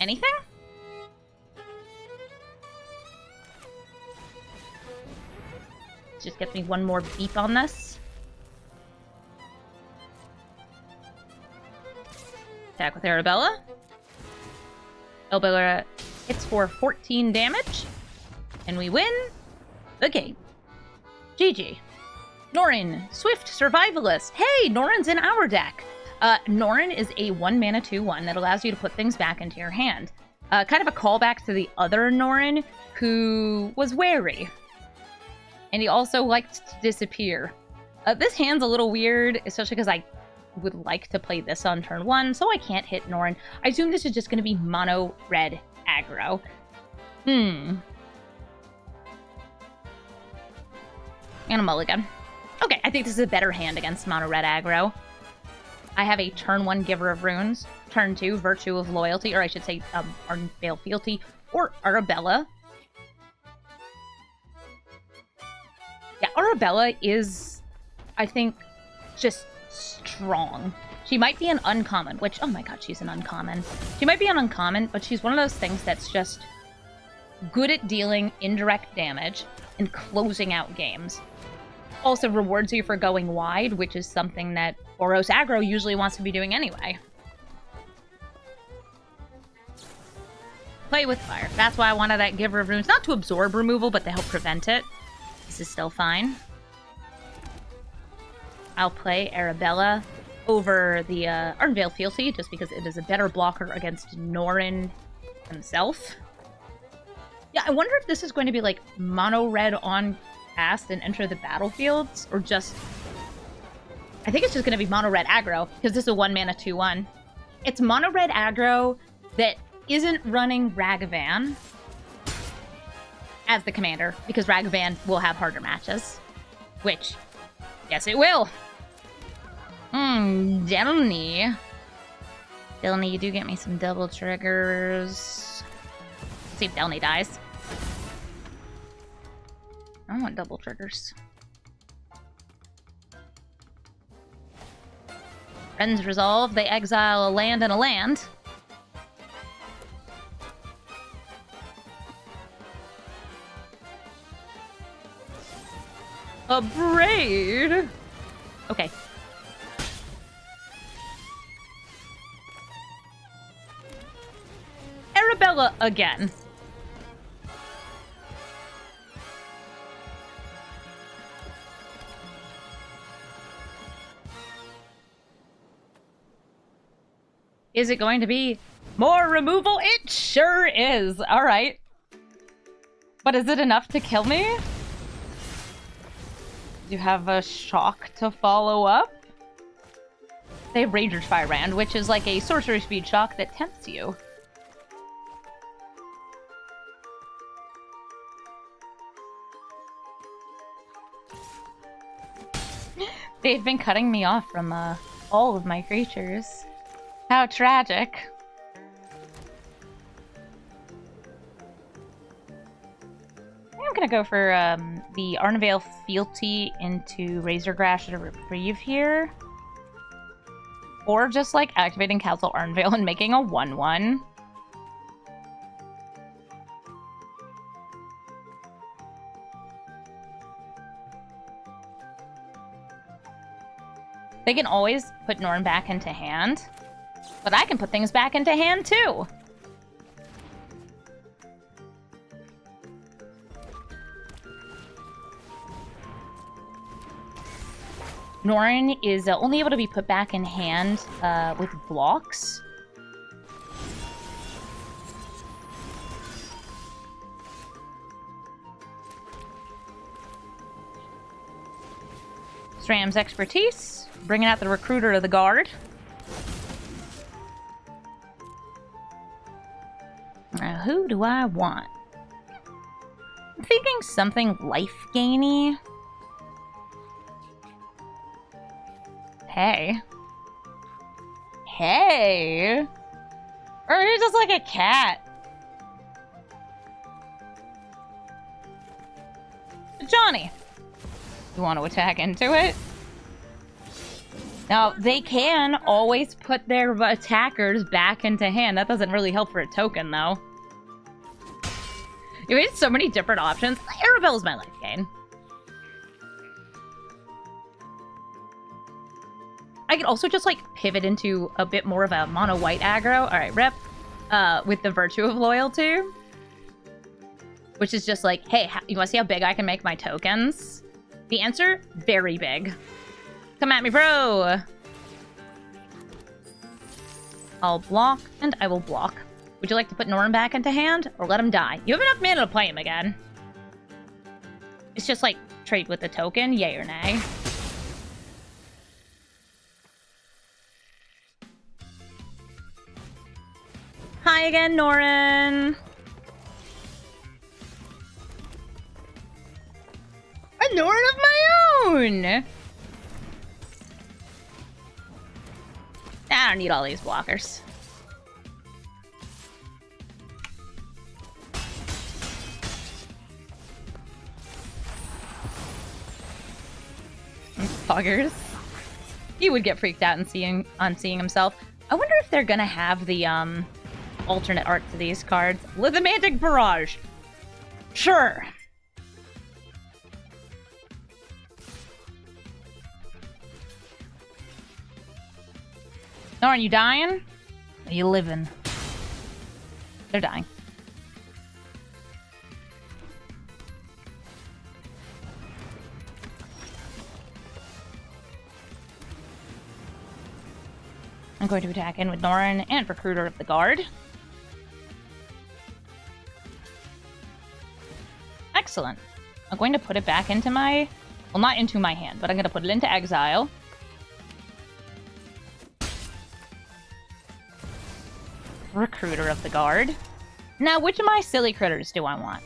S3: Anything? Just get me one more beep on this. Attack with Arabella. Arabella hits for 14 damage. And we win the game. GG. Norin, Swift Survivalist. Hey, Norin's in our deck. Norin is a 1-mana 2/1 that allows you to put things back into your hand. Kind of a callback to the other Norin, who was wary. And he also liked to disappear. This hand's a little weird, especially because I would like to play this on turn 1, so I can't hit Norin. I assume this is just going to be mono red aggro. And a mulligan. Okay, I think this is a better hand against mono red aggro. I have a turn 1 Giver of Runes, turn 2 Virtue of Loyalty, or I should say Unveil Fealty, or Arabella. Yeah, Arabella is, I think, just strong. She might be an uncommon, which, oh my god, she's an uncommon. She might be an uncommon, but she's one of those things that's just good at dealing indirect damage and closing out games. Also rewards you for going wide, which is something that Boros aggro usually wants to be doing anyway. Play with fire. That's why I wanted that Giver of Runes. Not to absorb removal, but to help prevent it. This is still fine. I'll play Arabella over the Unveil Fealty, just because it is a better blocker against Norin himself. Yeah, I wonder if this is going to be like mono red on cast and enter the battlefields, or just... I think it's just going to be mono red aggro, because this is a 1-mana 2/1. It's mono red aggro that isn't running Ragavan as the commander, because Ragavan will have harder matches. Which, yes it will! Delny. Delny, you do get me some double triggers. Let's see if Delny dies. I want double triggers. Friends resolve, they exile a land and a land. A braid! Okay. Arabella again. Is it going to be more removal? It sure is. All right. But is it enough to kill me? You have a shock to follow up? They have Ranger's Firebrand, which is like a sorcery speed shock that tempts you. They've been cutting me off from all of my creatures. How tragic. I'm gonna go for the Unveil Fealty into Razorgrash to Reprieve here. Or just like activating Castle Unveil and making a 1/1. They can always put Norin back into hand. But I can put things back into hand, too! Norin is only able to be put back in hand with blocks. Stram's expertise, bringing out the recruiter of the guard. Now, who do I want? I'm thinking something life-gainy. Hey. Hey! Or you're just like a cat. Johnny. You want to attack into it? Now, they can always put their attackers back into hand. That doesn't really help for a token, though. You made so many different options. Arabella's my life gain. I could also just, like, pivot into a bit more of a mono-white aggro. Alright, rep. With the Virtue of Loyalty. Which is just like, hey, you want to see how big I can make my tokens? The answer? Very big. Come at me, bro! I'll block, and I will block. Would you like to put Norin back into hand, or let him die? You have enough mana to play him again. It's just like, trade with the token, yay or nay. Hi again, Norin! A Norin of my own! I don't need all these blockers. Buggers. He would get freaked out on seeing himself. I wonder if they're gonna have the alternate art to these cards. Lithomantic Barrage. Sure. Norin, you dying? Are you living? They're dying. I'm going to attack in with Norin and Recruiter of the Guard. Excellent. I'm going to put it back into my... Well, not into my hand, but I'm going to put it into exile. Recruiter of the Guard. Now, which of my silly critters do I want?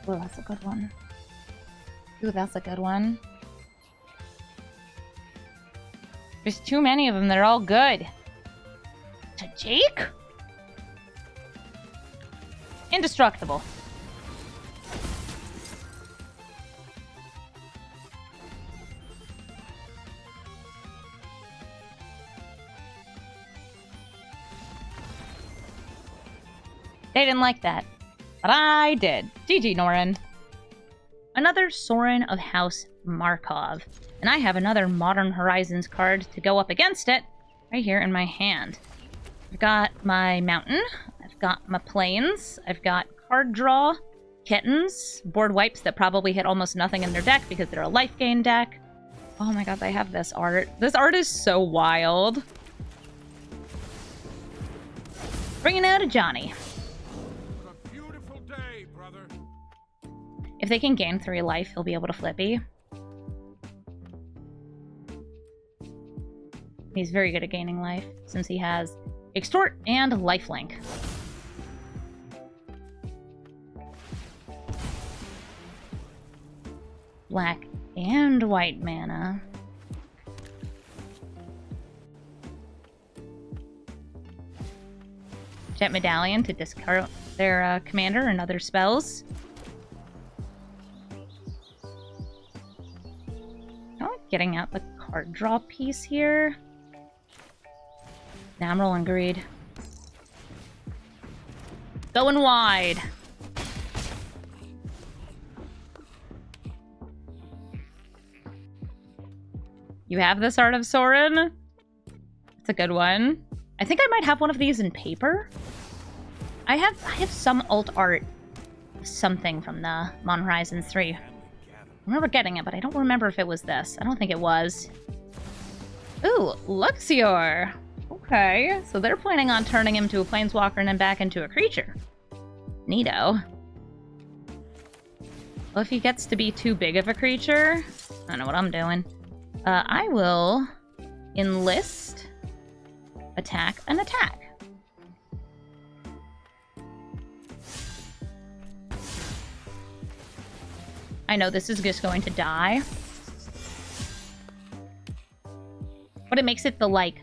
S3: Oh, that's a good one. Ooh, that's a good one. There's too many of them. They're all good. To Jake? Indestructible. They didn't like that. But I did. GG, Norin. Another Sorin of House Markov. And I have another Modern Horizons card to go up against it right here in my hand. I've got my Mountain. I've got my Plains. I've got Card Draw, Kittens, board wipes that probably hit almost nothing in their deck because they're a life gain deck. Oh my god, they have this art. This art is so wild. Bringing out a Johnny. If they can gain 3 life, he'll be able to flippy. He's very good at gaining life, since he has Extort and Lifelink. Black and white mana. Jet Medallion to discard their commander and other spells. Getting out the card draw piece here. Now I'm rolling greed. Going wide. You have this Art of Sorin? It's a good one. I think I might have one of these in paper. I have some alt art something from the Mon Horizons 3. I remember getting it, but I don't remember if it was this. I don't think it was. Ooh, Luxior! Okay, so they're planning on turning him to a planeswalker and then back into a creature. Neato. Well, if he gets to be too big of a creature, I don't know what I'm doing. I will enlist, attack, and attack. I know this is just going to die. But it makes it the, like,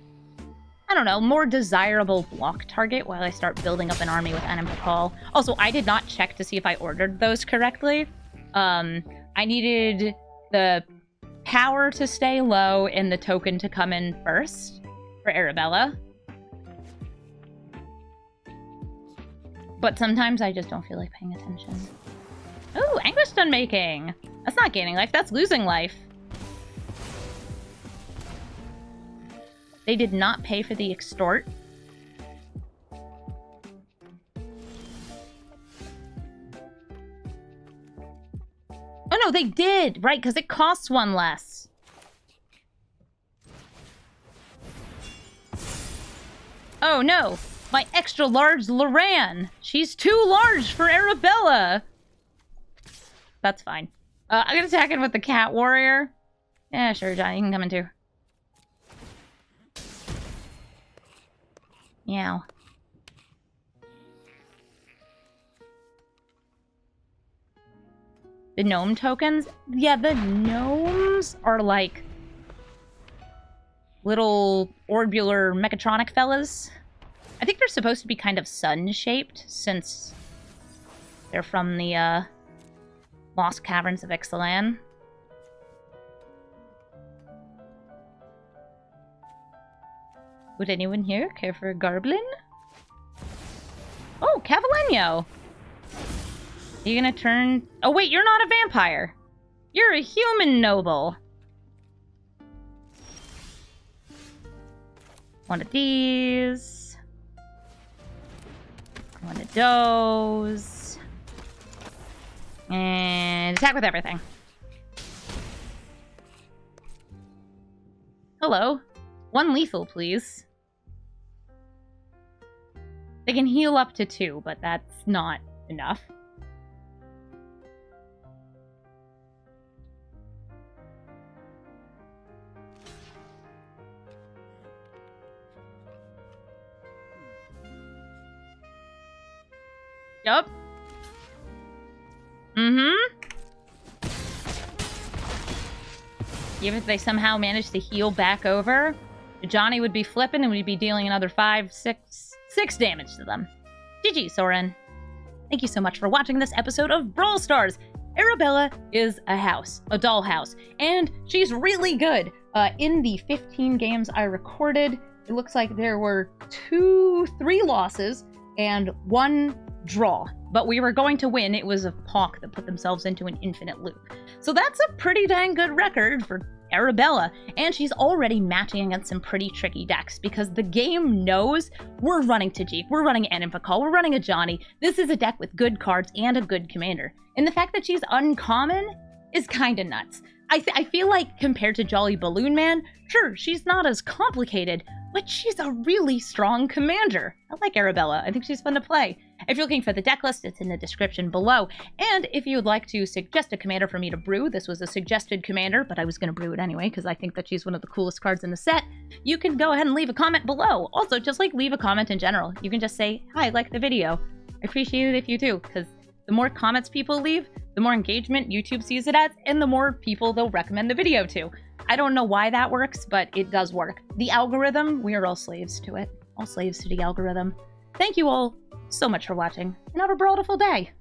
S3: I don't know, more desirable block target while I start building up an army with Animist. Also, I did not check to see if I ordered those correctly. I needed the power to stay low and the token to come in first for Arabella. But sometimes I just don't feel like paying attention. Ooh, Anguish Stunmaking! That's not gaining life, that's losing life. They did not pay for the extort. Oh no, they did! Right, because it costs one less. Oh no! My extra large Loran! She's too large for Arabella! That's fine. I'm gonna attack him with the Cat Warrior. Yeah, sure, Johnny, you can come in too. Meow. The gnome tokens? Yeah, the gnomes are like little orbular mechatronic fellas. I think they're supposed to be kind of sun-shaped since they're from the Lost Caverns of Ixalan. Would anyone here care for a Garblin? Oh, Cavalenio! Are you gonna turn... Oh wait, you're not a vampire! You're a human noble! One of these. One of those. And attack with everything. Hello. One lethal, please. They can heal up to 2, but that's not enough. Yup. Even if they somehow manage to heal back over, Johnny would be flipping and we'd be dealing another 6 damage to them. GG, Sorin. Thank you so much for watching this episode of Brawl Stars. Arabella is a house, a dollhouse, and she's really good. In the 15 games I recorded, it looks like there were 3 losses and 1 draw. But we were going to win. It was a Hawk that put themselves into an infinite loop. So that's a pretty dang good record for Arabella, and she's already matching against some pretty tricky decks because the game knows we're running Tajik, we're running Animist, we're running a Johnny. This is a deck with good cards and a good commander. And the fact that she's uncommon is kind of nuts. I feel like compared to Jolly Balloon Man, sure, she's not as complicated, but she's a really strong commander. I like Arabella. I think she's fun to play. If you're looking for the deck list, it's in the description below. And if you would like to suggest a commander for me to brew, this was a suggested commander, but I was going to brew it anyway because I think that she's one of the coolest cards in the set, you can go ahead and leave a comment below. Also, just like leave a comment in general. You can just say, hi, like the video. I appreciate it if you do, because the more comments people leave, the more engagement YouTube sees it as, and the more people they'll recommend the video to. I don't know why that works, but it does work. The algorithm, we are all slaves to it. All slaves to the algorithm. Thank you all so much for watching, and have a brawlful day.